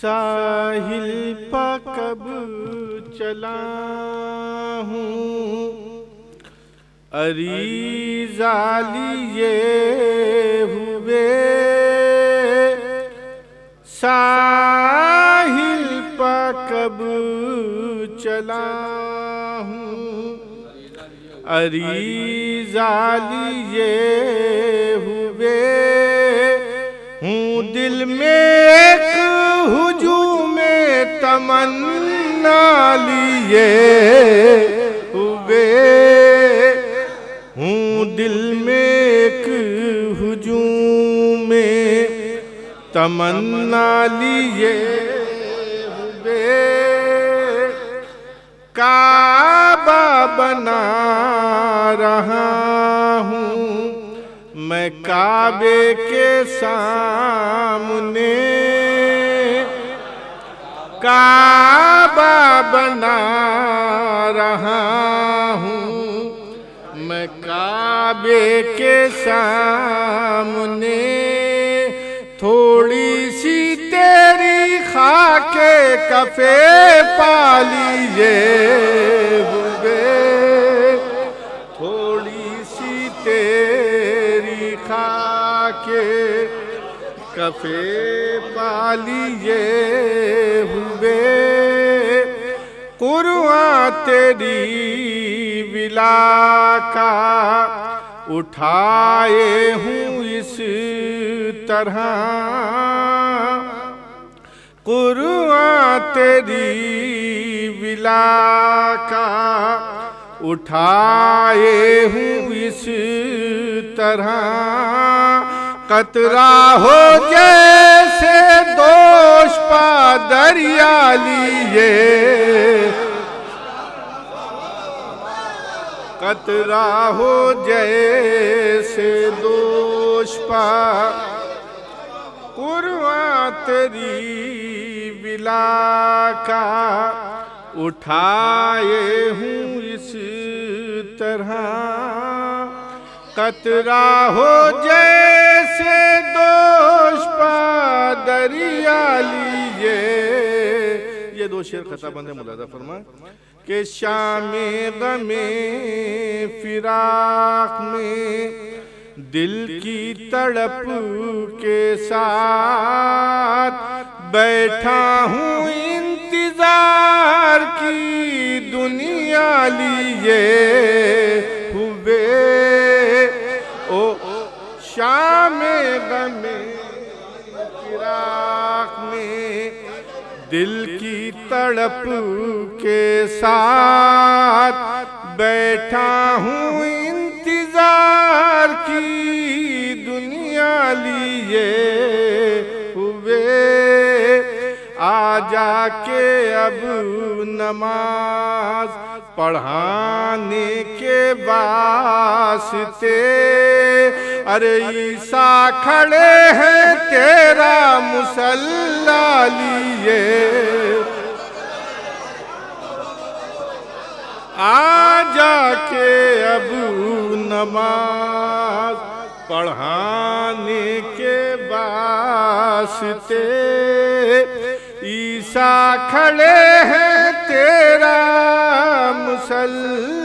साहिल पर कब चला हूँ, अरीज़ा लिए हुए साहिल पर कब चला हूँ, अरीज़ा लिए हुए हूँ। दिल में एक हुजूम तमन्ना लिए हुए हूँ, दिल में एक हुजूम तमन्ना लिए हुए काबा बना रहा हूँ मैं काबे के सामने, काबा बना रहा हूँ मैं काबे के सामने। थोड़ी सी तेरी खाके कफे पा लीजिए हुए, थोड़ी सी तेरी खाके कफे पा लिए हुए कुर्आन तेरी विला का उठाए हूँ इस तरह, कुर्आन तेरी विला का उठाए हूँ इस तरह। कतरा हो जैसे दोष पा दरिया लिए, कतरा हो जैसे दोष पा कुर्आन तेरी विला का उठाए हूँ इस तरह। कतरा हो जैसे दोष पा दरिया लीजिए। ये दो शेर खता बंद है, मुलाजा फरमा कि शामे गमे फिराक में दिल की तड़प के साथ बैठा हूँ इंतजार की दुनिया लिए हुए। ओ शामे गमे फिराक में दिल की तड़प के साथ बैठा हूँ इंतजार की दुनिया लिए हुए। आ जाके अब नमाज पढ़ाने के वास्ते, अरे ईसा खड़े हैं तेरा मुसल्ला लिए। आ जाके अब नमाज पढ़ाने के वास्ते, ईसा खड़े हैं तेरा मुसल्ला